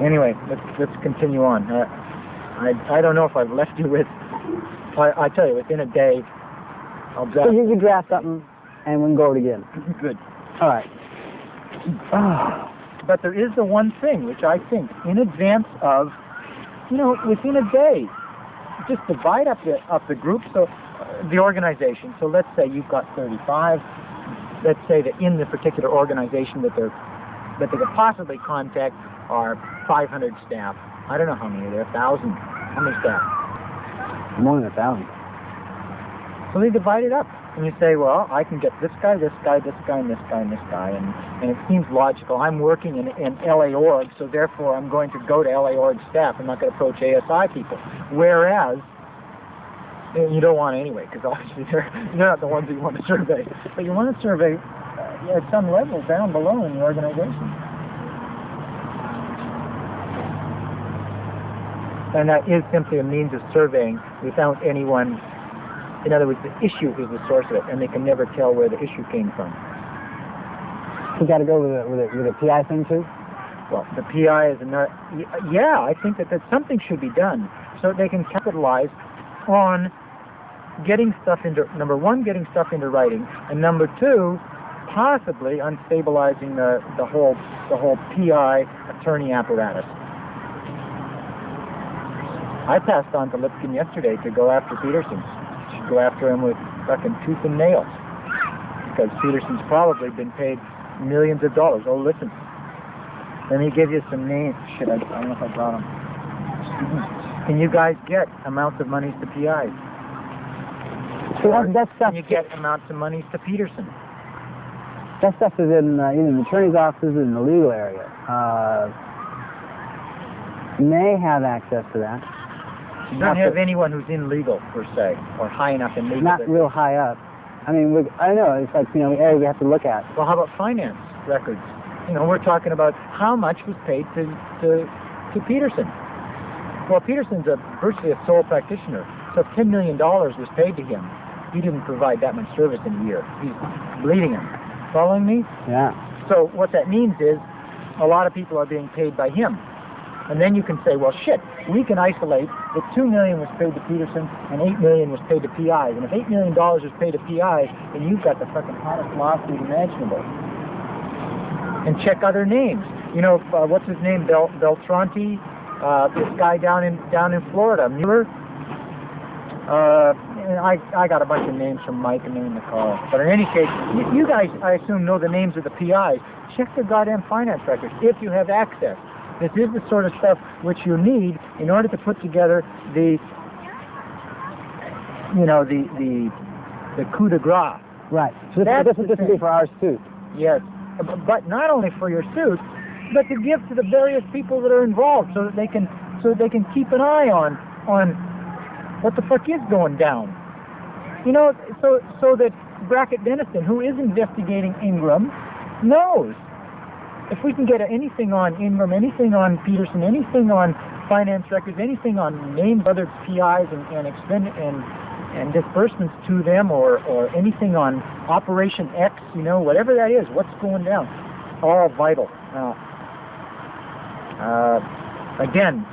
Anyway, let's continue on. I don't know if I've left you with. I tell you, within a day, I'll draft. So you can draft something, and we can go over it again. Good. All right. But there is the one thing which I think, in advance of, within a day, just divide up the group, so the organization. So let's say you've got 35. Let's say that in the particular organization that they could possibly contact are 500 staff. I don't know how many. There are 1,000. How many staff? More than 1,000. So they divide it up. And you say, well, I can get this guy, this guy, this guy, and this guy, and this guy. And it seems logical. I'm working in LA Org, so therefore I'm going to go to LA Org staff. I'm not going to approach ASI people. Whereas, you don't want to anyway, because obviously they're not the ones that you want to survey. But you want to survey at some level down below in the organization. And that is simply a means of surveying without anyone. In other words, the issue is the source of it, and they can never tell where the issue came from. You got to go with a PI thing too? Well, the PI is another. Yeah, I think that something should be done so they can capitalize on getting stuff into, number one, getting stuff into writing, and number two, possibly on stabilizing the whole PI attorney apparatus. I passed on to Lipkin yesterday to go after Peterson. Go after him with fucking tooth and nails, because Peterson's probably been paid millions of dollars. Oh, listen, let me give you some names. Shit, I don't know if I brought them. Can you guys get amounts of monies to PIs? So that stuff. Can you get amounts of monies to Peterson? That stuff is in either in the attorney's offices or in the legal area. May have access to that. You don't have anyone who's in legal, per se, or high enough in legal. Not real high up. I mean, I know, it's like, the area we have to look at. Well, how about finance records? We're talking about how much was paid to Peterson. Well, Peterson's virtually a sole practitioner, so if $10 million was paid to him, he didn't provide that much service in a year. He's bleeding him. Following me? Yeah. So what that means is a lot of people are being paid by him. And then you can say, well, shit, we can isolate that $2 million was paid to Peterson and $8 million was paid to PIs. And if $8 million was paid to PIs, then you've got the fucking hottest lawsuit imaginable. And check other names. What's his name? Beltranti, this guy down in Florida, Mueller. I got a bunch of names from Mike and them in the call. But in any case, you guys, I assume, know the names of the PIs. Check their goddamn finance records if you have access. This is the sort of stuff which you need in order to put together the coup de grace. Right. So this would be for our suit. Yes. But not only for your suit, but to give to the various people that are involved, so that they can keep an eye on what the fuck is going down. So that Brackett Denniston, who is investigating Ingram, knows. If we can get anything on Ingram, anything on Peterson, anything on finance records, anything on named other PIs and disbursements to them, or anything on Operation X, whatever that is, what's going down, all vital. Again,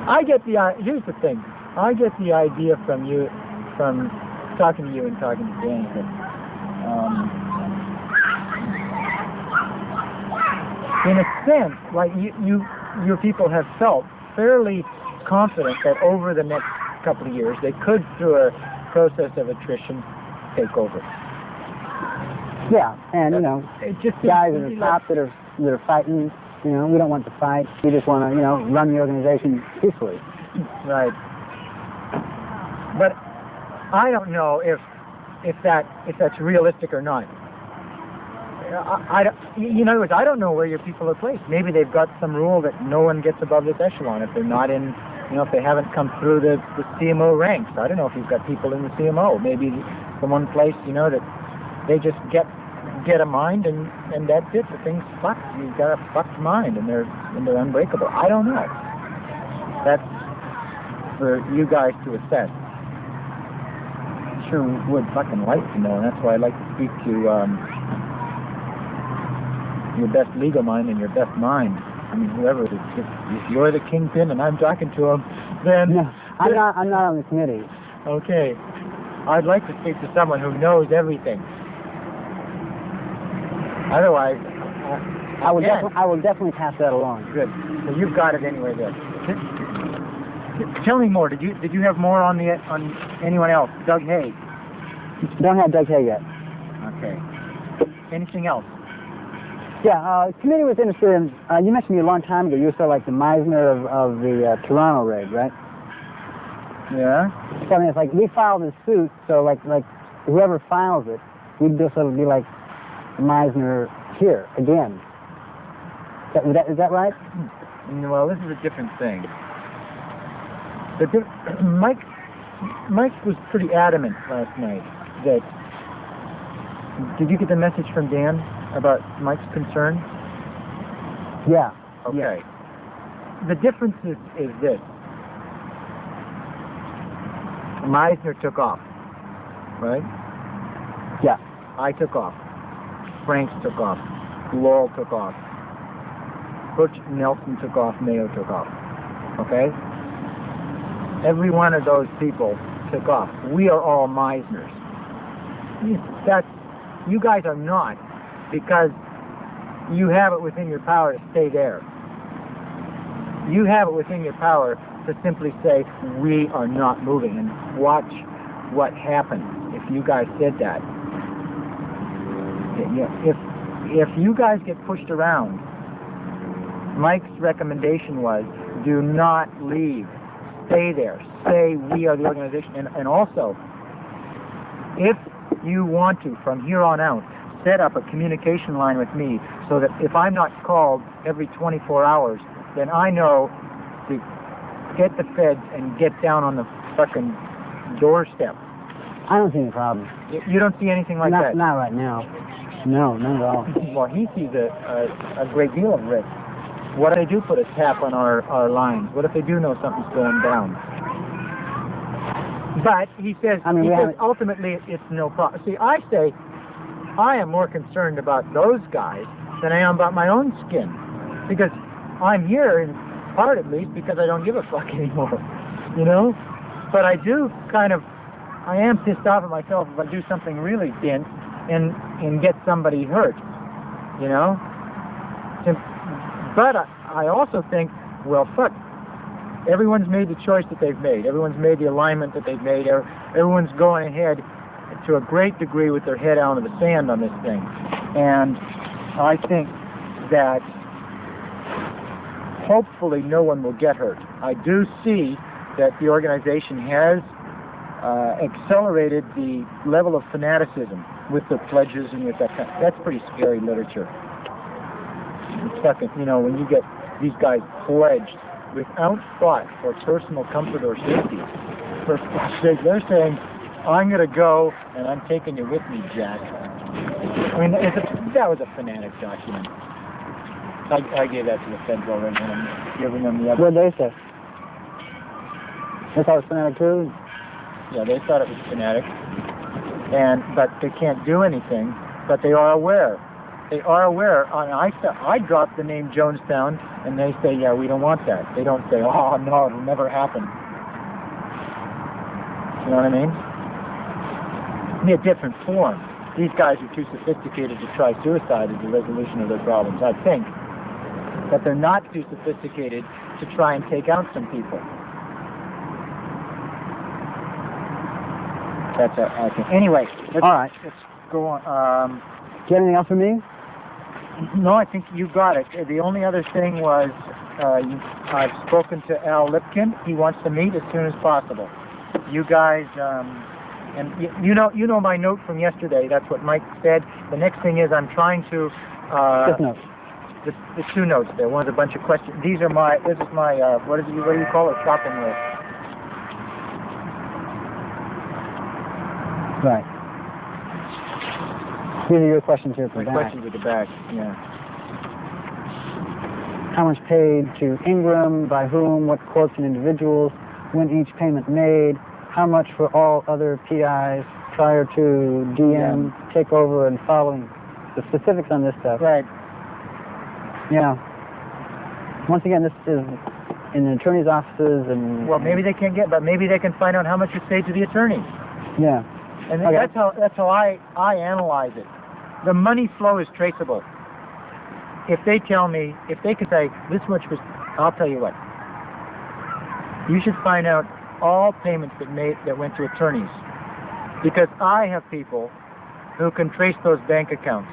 I get here's the thing. I get the idea from talking to you and talking to Dan that, in a sense, like your people have felt fairly confident that over the next couple of years they could, through a process of attrition, take over. Yeah, and it just guys at the top that are fighting. We don't want to fight. We just want to run the organization peacefully. Right. But I don't know if that's realistic or not. In other words, I don't know where your people are placed. Maybe they've got some rule that no one gets above this echelon if they're not in, if they haven't come through the CMO ranks. I don't know if you've got people in the CMO. Maybe the one place, that they just get a mind and that's it. The thing's fucked. You've got a fucked mind and they're unbreakable. I don't know. That's for you guys to assess. Sure would fucking like to know, and that's why I'd like to speak to your best legal mind and your best mind. I mean, whoever it is, if you're the kingpin and I'm talking to him, then... No, I'm not on the committee. Okay. I'd like to speak to someone who knows everything. Otherwise, I will definitely pass that along. Good. So you've got it anyway there. Tell me more. Did you have more on anyone else? Doug Hay. Don't have Doug Hay yet. Okay. Anything else? Yeah, the committee was interested in, you mentioned me a long time ago, you were sort of like the Meisner of the Toronto raid, right? Yeah. So, I mean, it's like we filed this suit, so like whoever files it, we'd just sort of be like Meisner here, again. Is that right? Well, this is a different thing. Mike was pretty adamant last night that... Did you get the message from Dan about Mike's concern? Yeah. Okay. Yeah. The difference is this. Meisner took off, right? Yeah. I took off. Franks took off. Lowell took off. Butch Nelson took off. Mayo took off. Okay? Every one of those people took off. We are all Meisners. You guys are not, because you have it within your power to stay there. You have it within your power to simply say, we are not moving, and watch what happens if you guys did that. If you guys get pushed around, Mike's recommendation was, do not leave. Stay there. Say we are the organization. And also, if you want to, from here on out, set up a communication line with me so that if I'm not called every 24 hours, then I know to get the feds and get down on the fucking doorstep. I don't see any problem. You don't see anything like that? Not right now. No, not at all. Well, he sees a great deal of risk. What if they do put a tap on our lines? What if they do know something's going down? But he says, ultimately it's no problem. See, I say I am more concerned about those guys than I am about my own skin. Because I'm here, in part at least, because I don't give a fuck anymore. You know? But I am pissed off at myself if I do something really dense and get somebody hurt. You know? But I also think, well, fuck. Everyone's made the choice that they've made. Everyone's made the alignment that they've made. Everyone's going ahead to a great degree with their head out of the sand on this thing. And I think that hopefully no one will get hurt. I do see that the organization has accelerated the level of fanaticism with the pledges and with that kind. That's pretty scary literature. It's fucking, you know, when you get these guys pledged without thought for personal comfort or safety. They're saying, I'm going to go and I'm taking you with me, Jack. I mean, that was a fanatic document. I gave that to the feds already when I'm giving them the other. What did they say? They thought it was fanatic too? Yeah, they thought it was fanatic. But they can't do anything, but they are aware. They are aware. I dropped the name Jonestown, and they say, yeah, we don't want that. They don't say, oh, no, it'll never happen. You know what I mean? In a different form. These guys are too sophisticated to try suicide as a resolution of their problems. I think that they're not too sophisticated to try and take out some people. That's I think. Anyway, let's go on. Do you have anything else for me? No, I think you got it. The only other thing was I've spoken to Al Lipkin. He wants to meet as soon as possible. You guys, and you know my note from yesterday. That's what Mike said. The next thing is I'm trying to Just notes. The two notes there. One is a bunch of questions. This is my what do you call it? Shopping list. Right. These are your questions here for my questions at the back. Yeah. How much paid to Ingram, by whom, what quotes and individuals, when each payment made, how much for all other PIs prior to DM takeover and following. The specifics on this stuff. Right. Yeah. Once again, this is in the attorney's offices and... Well, maybe they can't get, but maybe they can find out how much is paid to the attorney. Yeah. And Okay. that's how I analyze it. The money flow is traceable. If they tell me, if they could say, this much was, I'll tell you what. You should find out all payments that went to attorneys. Because I have people who can trace those bank accounts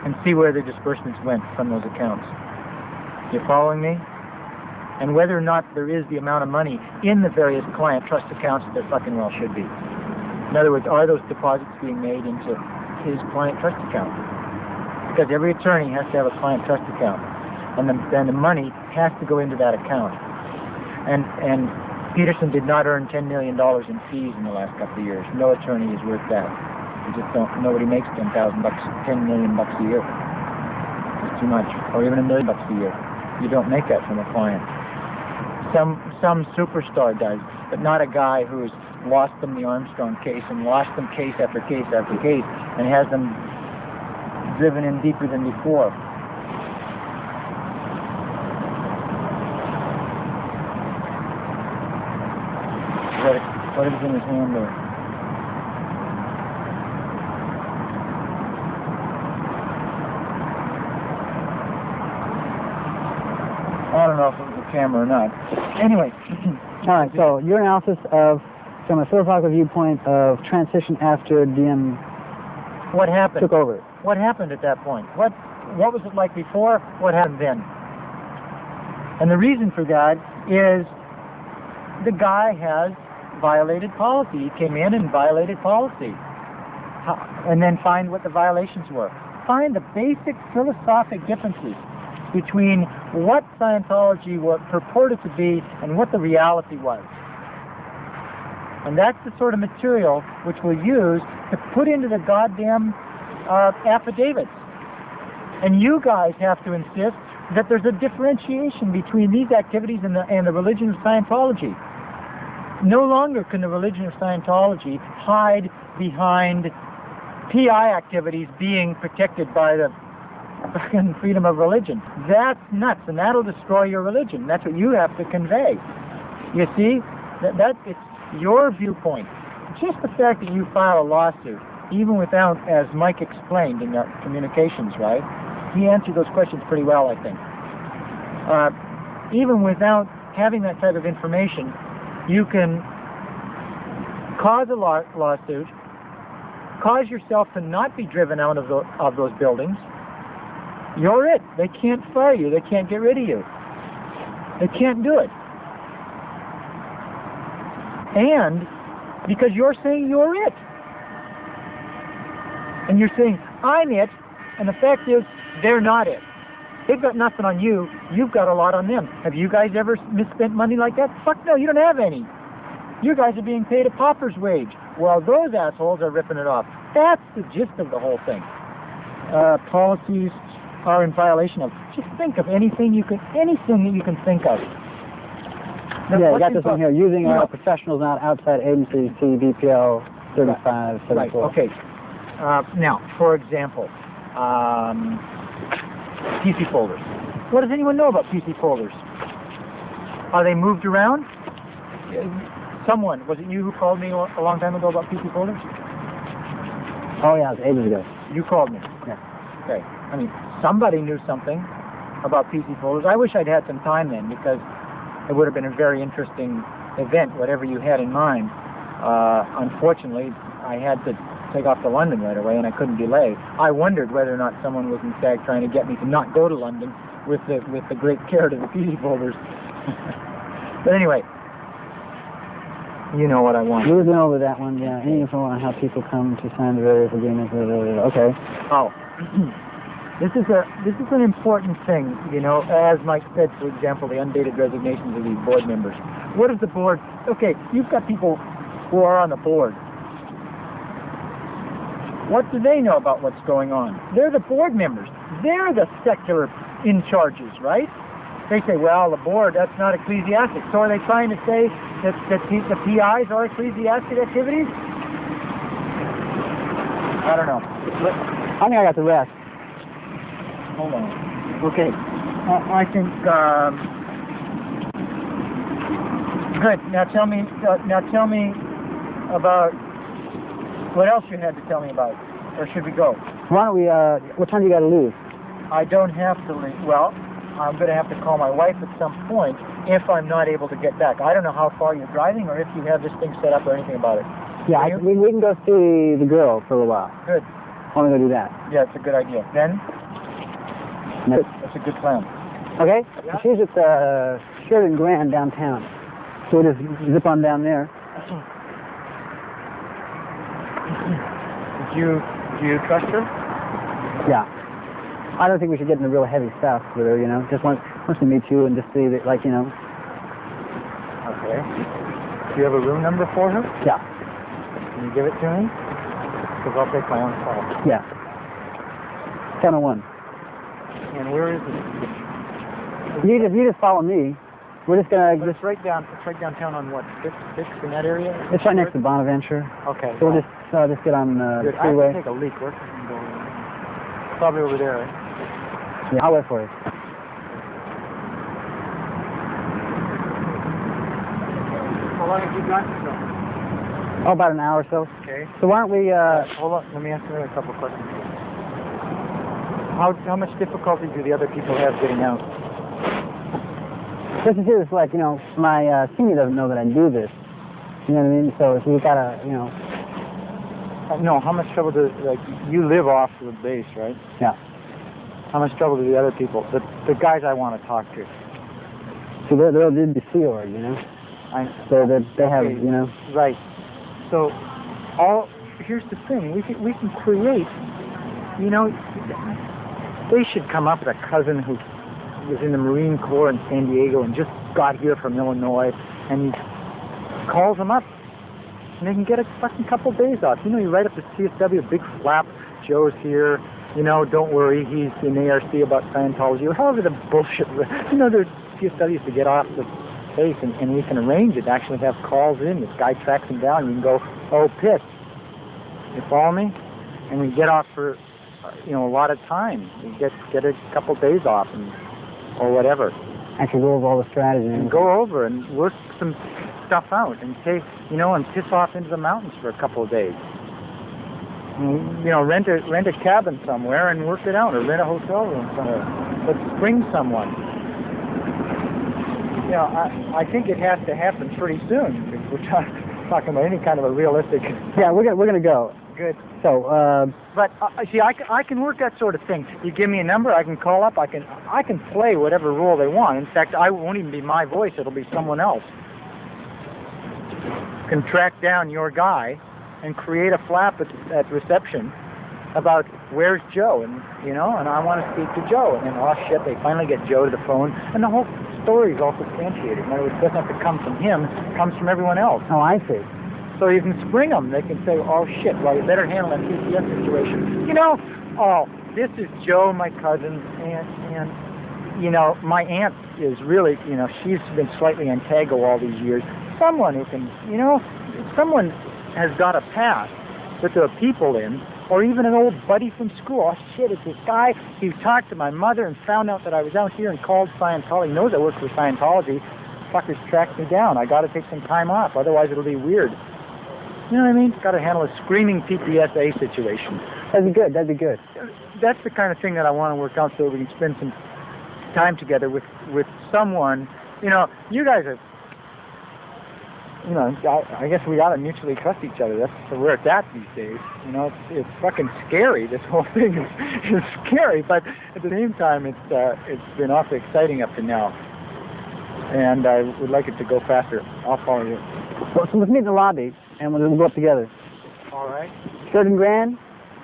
and see where the disbursements went from those accounts. You're following me? And whether or not there is the amount of money in the various client trust accounts that there fucking well should be. In other words, are those deposits being made into his client trust account? Because every attorney has to have a client trust account. And then the money has to go into that account. And Peterson did not earn $10 million in fees in the last couple of years. No attorney is worth that. You just don't, nobody makes $10 million bucks a year. It's too much. Or even $1 million bucks a year. You don't make that from a client. Some superstar does, but not a guy who's lost them the Armstrong case and lost them case after case after case and has them driven in deeper than before. What is in his hand there? I don't know if it was a camera or not. Anyway. All right, so your analysis of, from a philosophical viewpoint of transition after DM What happened? took over. What happened at that point? What was it like before? What happened then? And the reason for that is the guy has violated policy. He came in and violated policy. And then find what the violations were. Find the basic philosophic differences between what Scientology was purported to be and what the reality was. And that's the sort of material which we'll use to put into the goddamn affidavits. And you guys have to insist that there's a differentiation between these activities and the religion of Scientology. No longer can the religion of Scientology hide behind PI activities being protected by the fucking freedom of religion. That's nuts, and that'll destroy your religion. That's what you have to convey. You see, that it's your viewpoint. Just the fact that you file a lawsuit, even without, as Mike explained in the communications, right? He answered those questions pretty well, I think. Even without having that type of information, you can cause a lawsuit, cause yourself to not be driven out of those buildings. You're it. They can't fire you. They can't get rid of you. They can't do it. And because you're saying you're it. And you're saying, I'm it, and the fact is, they're not it. They've got nothing on you. You've got a lot on them. Have you guys ever misspent money like that? Fuck no, you don't have any. You guys are being paid a pauper's wage, while those assholes are ripping it off. That's the gist of the whole thing. Policies are in violation of. Just think of anything that you can think of. Now, yeah, I got this one here. Using professionals, not outside agencies, see BPL 35, 74. Right, okay. Now, for example, PC folders. What does anyone know about PC folders? Are they moved around? Someone, was it you who called me a long time ago about PC folders? Oh yeah, it was ages ago. You called me? Yeah. Okay. I mean, somebody knew something about PC folders. I wish I'd had some time then, because it would have been a very interesting event, whatever you had in mind. Unfortunately, I had to take off to London right away, and I couldn't delay. I wondered whether or not someone was in fact trying to get me to not go to London with the great care to the PC folders. But anyway, you know what I want. We've been over that one, yeah. Any info on how people come to sign the various agreements? Okay. Oh, this is an important thing, you know. As Mike said, for example, the undated resignations of these board members. What is the board? Okay, you've got people who are on the board. What do they know about what's going on? They're the board members. They're the secular in charges, right? They say, well, the board, that's not ecclesiastic. So are they trying to say that the PIs are ecclesiastic activities? I don't know. I think I got the rest. Hold on. Okay. I think. Good. Now tell me. About what else you had to tell me about, or should we go? Why don't we? What time do you got to leave? I don't have to leave. Well, I'm going to have to call my wife at some point if I'm not able to get back. I don't know how far you're driving or if you have this thing set up or anything about it. Yeah, we can go see the girl for a little while. Good. I want to go do that. Yeah, it's a good idea. Then? That's a good plan. Okay? Yeah. She's at the Sheridan Grand downtown. So we'll just zip on down there. Do you trust her? Yeah. I don't think we should get into real heavy stuff with her, you know. Just wants to meet you and just see that, like, you know. Okay. Do you have a room number for her? Yeah. Can you give it to me? Because I'll take my own call. Yeah. 1001. And where is it? You just follow me. We're just gonna. It's right downtown on what? Sixth in that area? It's right next to Bonaventure. Okay. So we'll just get on the freeway. I have to take a leak. Where can we go? Probably over there. Right? Yeah, I'll wait for you. How long have you got to go? Oh, about an hour or so. Okay. So why don't we? Hold on. Let me ask you a couple questions. How much difficulty do the other people have getting out? This is like, you know, my senior doesn't know that I do this. You know what I mean? So we gotta, you know. No, how much trouble do, like, you live off the base, right? Yeah. How much trouble do the other people, the guys I want to talk to? So they're the Sea Org, you know? So they have, you know. Right. So, here's the thing, we can create, you know, they should come up with a cousin who was in the Marine Corps in San Diego and just got here from Illinois, and he calls them up, and they can get a fucking couple days off. You know, you write up to CSW, a big flap, Joe's here, you know, don't worry, he's in ARC about Scientology, or however the bullshit, you know, there's CSWs to get off the base, and we can arrange it, actually have calls in, this guy tracks him down, you can go, oh, piss. You follow me? And we get off for, you know, a lot of time. We get a couple days off, or whatever. Actually go over all the strategy. And go over and work some stuff out and take, you know, and piss off into the mountains for a couple of days. And, you know, rent a cabin somewhere and work it out, or rent a hotel room somewhere. But bring someone. You know, I think it has to happen pretty soon, because we're talking about any kind of a realistic... Yeah, we're gonna go. Good. So, but see, I can work that sort of thing. You give me a number, I can call up. I can play whatever role they want. In fact, I won't even be my voice. It'll be someone else. Can track down your guy and create a flap at reception about where's Joe, and you know, and I want to speak to Joe. And then, oh shit, they finally get Joe to the phone, and the whole story is all substantiated. In other words, it doesn't have to come from him; it comes from everyone else. Oh, I see. So you can spring them. They can say, oh, shit, well, you better handle that PCS situation. You know, oh, this is Joe, my cousin, and you know, my aunt is really, you know, she's been slightly antago all these years. Someone who can, you know, someone has got a past that there are people in, or even an old buddy from school. Oh, shit, it's this guy. He talked to my mother and found out that I was out here and called Scientology. He knows I work for Scientology. Fuckers tracked me down. I got to take some time off, otherwise it'll be weird. You know what I mean? Got to handle a screaming PTSA situation. That'd be good. That'd be good. That's the kind of thing that I want to work out, so we can spend some time together with someone. You know, you guys are. You know, I guess we got to mutually trust each other. That's where it's at these days. You know, it's fucking scary. This whole thing is scary, but at the same time, it's been awfully exciting up to now. And I would like it to go faster. I'll follow you. So let's meet in the lobby, and we'll go up together. All right. Sheridan Grand?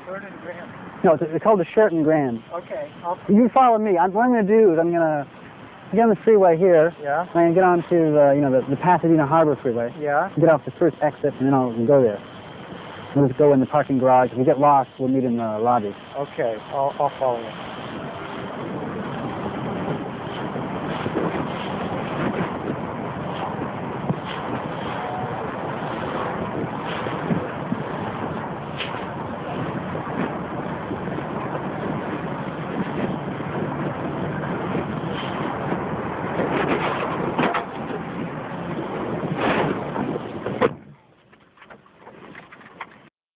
Sheridan Grand. No, it's called the Sheridan Grand. Okay. You follow me. What I'm going to do is I'm going to get on the freeway here. Yeah. I'm going to get onto you know, the Pasadena Harbor Freeway. Yeah. Get off the first exit, and then I'll go there. We'll just go in the parking garage. If we get lost, we'll meet in the lobby. Okay. I'll follow you.